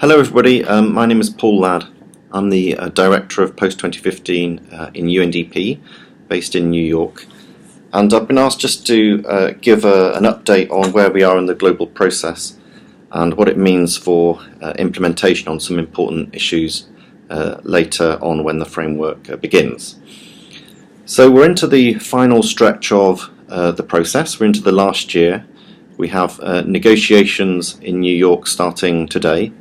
Hello everybody, my name is Paul Ladd. I'm the Director of Post-2015 in UNDP, based in New York, and I've been asked just to give an update on where we are in the global process and what it means for implementation on some important issues later on when the framework begins. So we're into the final stretch of the process. We're into the last year. We have negotiations in New York starting today.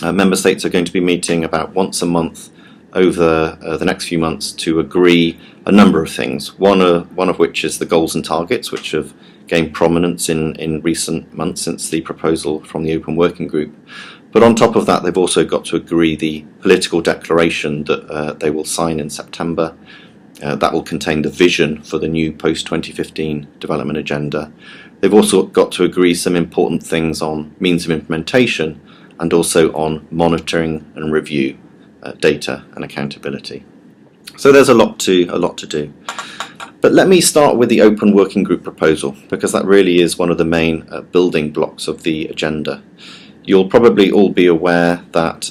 Member states are going to be meeting about once a month over the next few months to agree a number of things. One of which is the goals and targets, which have gained prominence in recent months since the proposal from the Open Working Group. But on top of that, they've also got to agree the political declaration that they will sign in September. That will contain the vision for the new post-2015 development agenda. They've also got to agree some important things on means of implementation and also on monitoring and review, data and accountability. So there's a lot to do. But let me start with the Open Working Group proposal, because that really is one of the main building blocks of the agenda. You'll probably all be aware that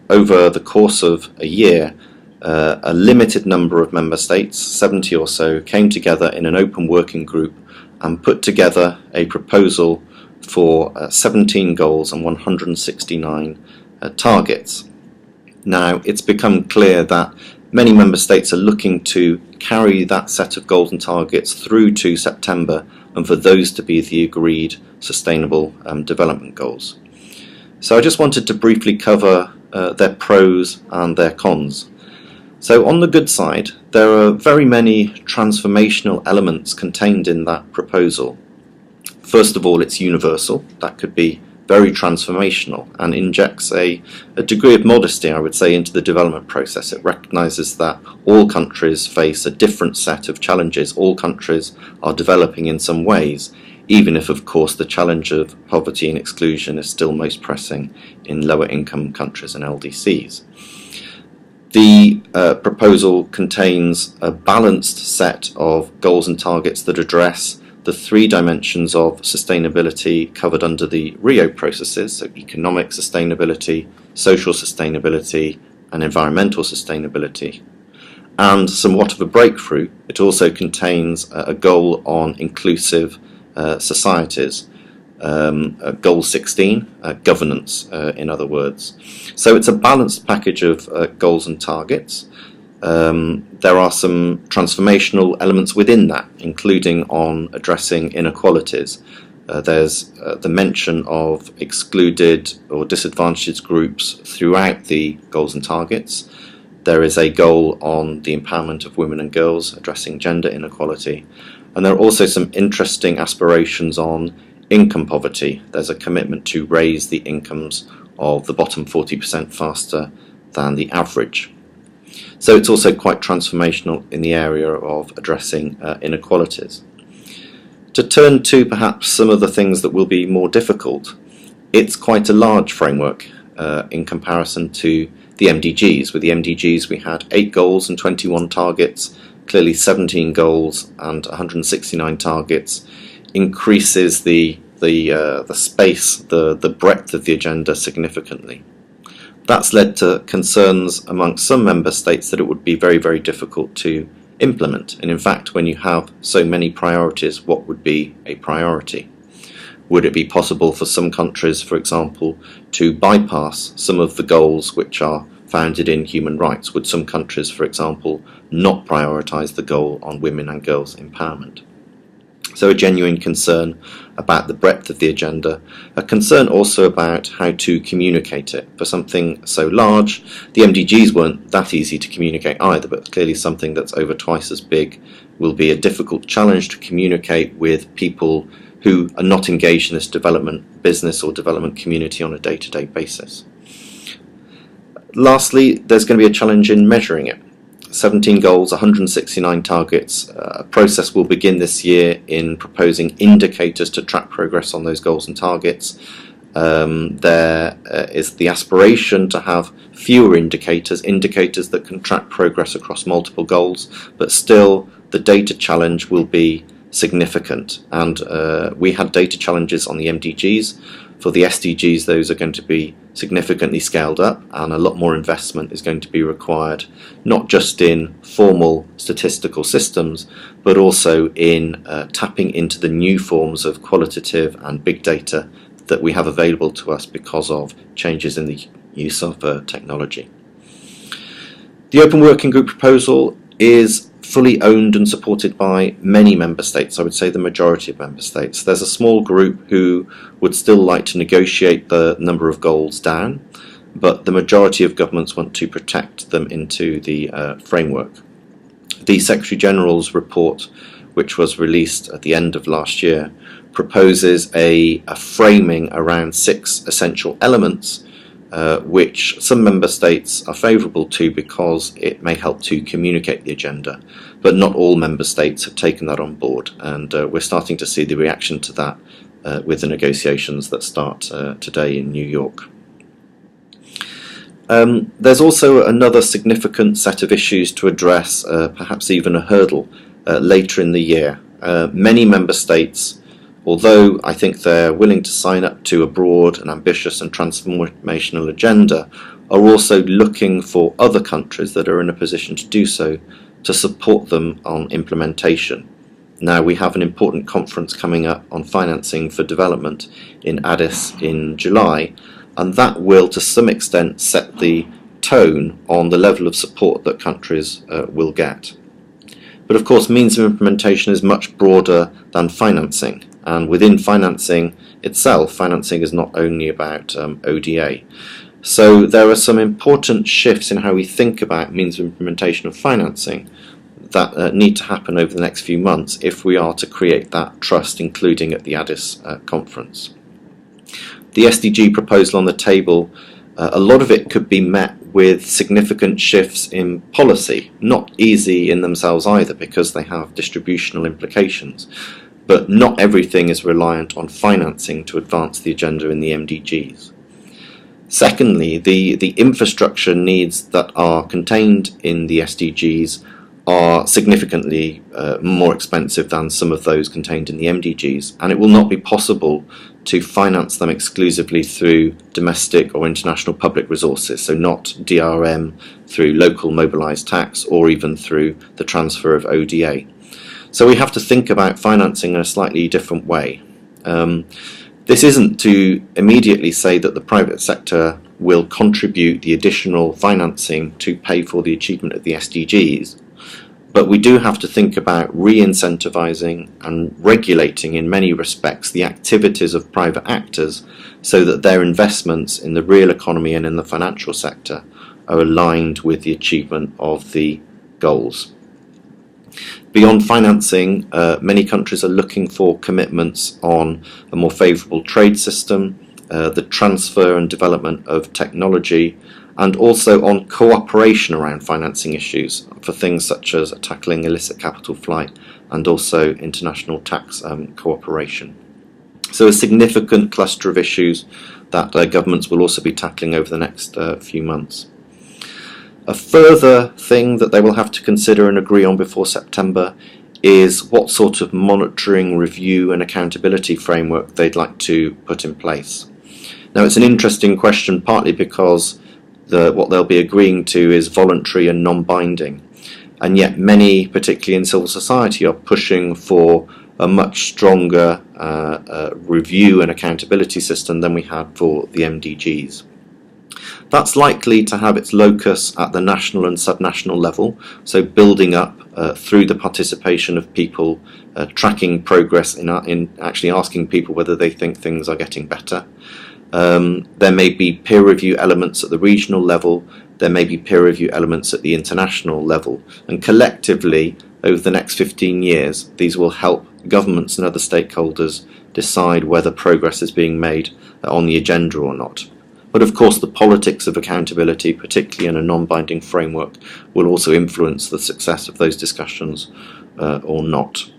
over the course of a year, a limited number of member states, 70 or so, came together in an open working group and put together a proposal for 17 goals and 169 targets. Now, it's become clear that many member states are looking to carry that set of goals and targets through to September and for those to be the agreed sustainable development goals. So I just wanted to briefly cover their pros and their cons. So on the good side, there are very many transformational elements contained in that proposal. First of all, it's universal. That could be very transformational and injects a degree of modesty, I would say, into the development process. It recognises that all countries face a different set of challenges. All countries are developing in some ways, even if, of course, the challenge of poverty and exclusion is still most pressing in lower income countries and LDCs. The proposal contains a balanced set of goals and targets that address the three dimensions of sustainability covered under the Rio processes, so economic sustainability, social sustainability and environmental sustainability. And somewhat of a breakthrough, it also contains a goal on inclusive societies, goal 16, governance in other words. So it's a balanced package of goals and targets. There are some transformational elements within that, including on addressing inequalities. There's the mention of excluded or disadvantaged groups throughout the goals and targets. There is a goal on the empowerment of women and girls, addressing gender inequality. And there are also some interesting aspirations on income poverty. There's a commitment to raise the incomes of the bottom 40% faster than the average. So it's also quite transformational in the area of addressing inequalities. To turn to perhaps some of the things that will be more difficult, it's quite a large framework in comparison to the MDGs. With the MDGs we had 8 goals and 21 targets, clearly 17 goals and 169 targets increases the space, the breadth of the agenda significantly. That's led to concerns amongst some member states that it would be very, very difficult to implement. And in fact, when you have so many priorities, what would be a priority? Would it be possible for some countries, for example, to bypass some of the goals which are founded in human rights? Would some countries, for example, not prioritise the goal on women and girls' empowerment? So a genuine concern about the breadth of the agenda, a concern also about how to communicate it. For something so large, the MDGs weren't that easy to communicate either, but clearly something that's over twice as big will be a difficult challenge to communicate with people who are not engaged in this development business or development community on a day-to-day basis. Lastly, there's going to be a challenge in measuring it. 17 goals, 169 targets. A process will begin this year in proposing indicators to track progress on those goals and targets. There is the aspiration to have fewer indicators that can track progress across multiple goals, but still the data challenge will be significant, and we had data challenges on the MDGs. For the SDGs, those are going to be significantly scaled up, and a lot more investment is going to be required, not just in formal statistical systems, but also in tapping into the new forms of qualitative and big data that we have available to us because of changes in the use of technology. The Open Working Group proposal is fully owned and supported by many member states. I would say the majority of member states. There's a small group who would still like to negotiate the number of goals down, but the majority of governments want to protect them into the framework. The Secretary General's report, which was released at the end of last year, proposes a framing around 6 essential elements which some member states are favourable to because it may help to communicate the agenda, but not all member states have taken that on board, and we're starting to see the reaction to that with the negotiations that start today in New York. There's also another significant set of issues to address, perhaps even a hurdle, later in the year. Many member states, although I think they're willing to sign up to a broad and ambitious and transformational agenda, are also looking for other countries that are in a position to do so to support them on implementation. Now, we have an important conference coming up on financing for development in Addis in July, and that will to some extent set the tone on the level of support that countries will get. But of course, means of implementation is much broader than financing. And within financing itself, financing is not only about ODA. So there are some important shifts in how we think about means of implementation of financing that need to happen over the next few months if we are to create that trust, including at the Addis conference. The SDG proposal on the table, a lot of it could be met with significant shifts in policy, not easy in themselves either because they have distributional implications. But not everything is reliant on financing to advance the agenda in the MDGs. Secondly, the infrastructure needs that are contained in the SDGs are significantly more expensive than some of those contained in the MDGs, and it will not be possible to finance them exclusively through domestic or international public resources, so not DRM through local mobilised tax or even through the transfer of ODA. So we have to think about financing in a slightly different way. This isn't to immediately say that the private sector will contribute the additional financing to pay for the achievement of the SDGs, but we do have to think about re-incentivising and regulating in many respects the activities of private actors so that their investments in the real economy and in the financial sector are aligned with the achievement of the goals. Beyond financing, many countries are looking for commitments on a more favourable trade system, the transfer and development of technology, and also on cooperation around financing issues for things such as tackling illicit capital flight and also international tax cooperation. So a significant cluster of issues that governments will also be tackling over the next few months. A further thing that they will have to consider and agree on before September is what sort of monitoring, review and accountability framework they'd like to put in place. Now, it's an interesting question, partly because what they'll be agreeing to is voluntary and non-binding, and yet many, particularly in civil society, are pushing for a much stronger review and accountability system than we had for the MDGs. That's likely to have its locus at the national and subnational level, so building up through the participation of people, tracking progress in actually asking people whether they think things are getting better. There may be peer review elements at the regional level, there may be peer review elements at the international level, and collectively over the next 15 years these will help governments and other stakeholders decide whether progress is being made on the agenda or not. But of course the politics of accountability, particularly in a non-binding framework, will also influence the success of those discussions or not.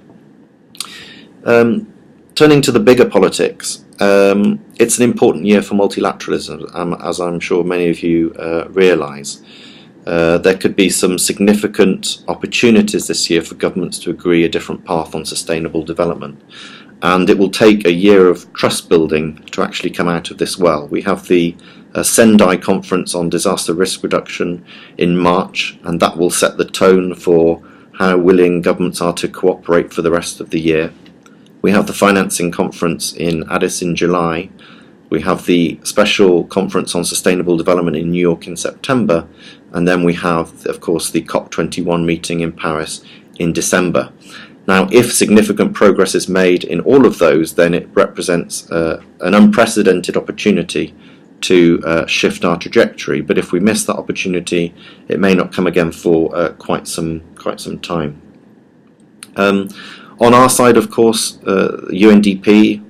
Turning to the bigger politics, it's an important year for multilateralism, as I'm sure many of you realise. there could be some significant opportunities this year for governments to agree a different path on sustainable development. And it will take a year of trust building to actually come out of this well. We have the Sendai Conference on Disaster Risk Reduction in March, and that will set the tone for how willing governments are to cooperate for the rest of the year. We have the Financing Conference in Addis in July. We have the Special Conference on Sustainable Development in New York in September, and then we have, of course, the COP21 meeting in Paris in December. Now, if significant progress is made in all of those, then it represents an unprecedented opportunity to shift our trajectory. But if we miss that opportunity, it may not come again for quite some time. On our side, of course, UNDP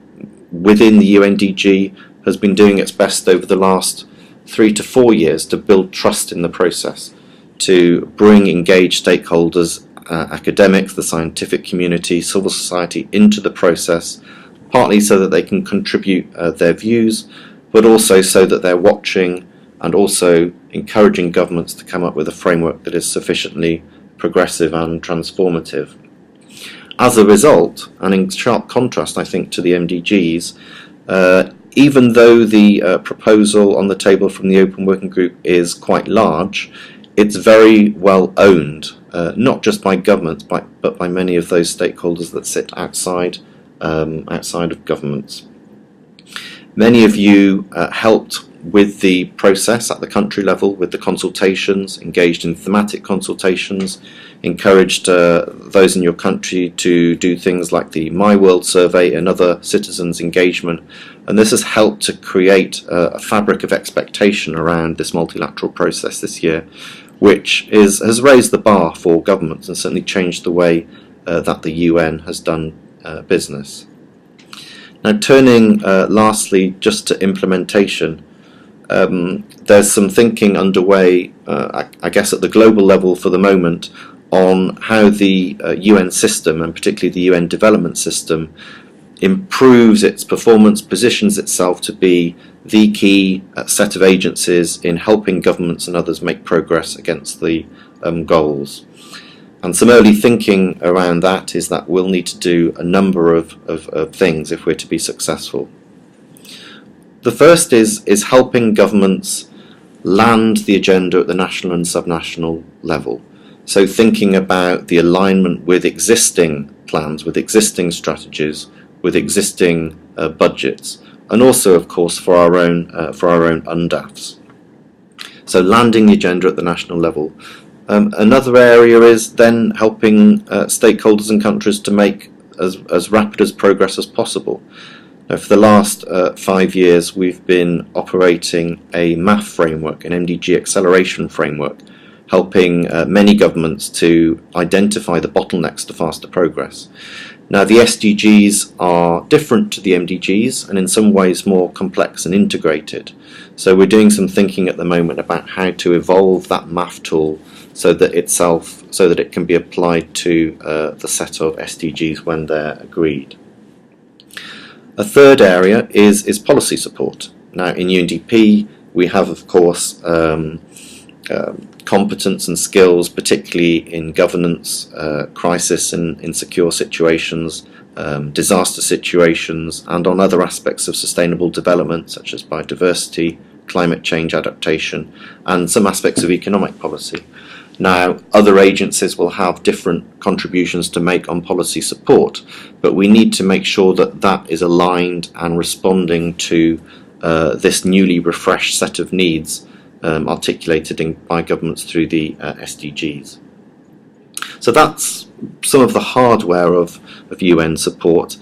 within the UNDG has been doing its best over the last 3 to 4 years to build trust in the process, to bring engaged stakeholders, academics, the scientific community, civil society into the process, partly so that they can contribute their views, but also so that they're watching and also encouraging governments to come up with a framework that is sufficiently progressive and transformative. As a result, and in sharp contrast, I think, to the MDGs, even though the proposal on the table from the Open Working Group is quite large, it's very well owned, not just by governments, but by many of those stakeholders that sit outside of governments. Many of you helped with the process at the country level, with the consultations, engaged in thematic consultations, encouraged those in your country to do things like the My World survey and other citizens' engagement, and this has helped to create a fabric of expectation around this multilateral process this year, which has raised the bar for governments and certainly changed the way that the UN has done business. Now, turning lastly just to implementation, there's some thinking underway, I guess at the global level for the moment, on how the UN system, and particularly the UN development system, improves its performance, positions itself to be the key set of agencies in helping governments and others make progress against the goals. And some early thinking around that is that we'll need to do a number of things if we're to be successful. The first is helping governments land the agenda at the national and subnational level. So thinking about the alignment with existing plans, with existing strategies, with existing budgets, and also, of course, for our own UNDAFs. So landing the agenda at the national level. Another area is then helping stakeholders and countries to make as rapid as progress as possible. Now, for the last 5 years, we've been operating a MAF framework, an MDG acceleration framework, helping many governments to identify the bottlenecks to faster progress. Now, the SDGs are different to the MDGs and in some ways more complex and integrated. So we're doing some thinking at the moment about how to evolve that MAF tool so that it can be applied to the set of SDGs when they're agreed. A third area is policy support. Now, in UNDP, we have, of course, competence and skills, particularly in governance, crisis and insecure situations, disaster situations, and on other aspects of sustainable development, such as biodiversity, climate change adaptation, and some aspects of economic policy. Now, other agencies will have different contributions to make on policy support, but we need to make sure that that is aligned and responding to this newly refreshed set of needs articulated by governments through the SDGs. So that's some of the hardware of UN support.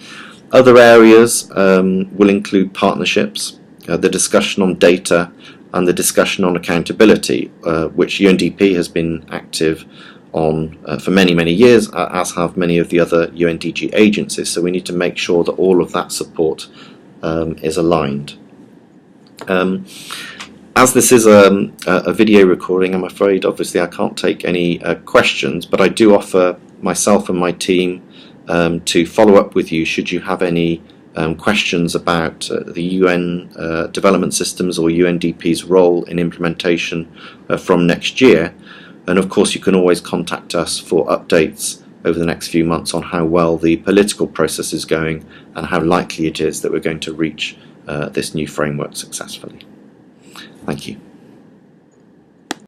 Other areas will include partnerships, the discussion on data, and the discussion on accountability, which UNDP has been active on for many, many years, as have many of the other UNDG agencies. So we need to make sure that all of that support is aligned. As this is a video recording, I'm afraid, obviously, I can't take any questions, but I do offer myself and my team to follow up with you should you have any questions about the UN development systems or UNDP's role in implementation from next year. And of course you can always contact us for updates over the next few months on how well the political process is going and how likely it is that we're going to reach this new framework successfully. Thank you.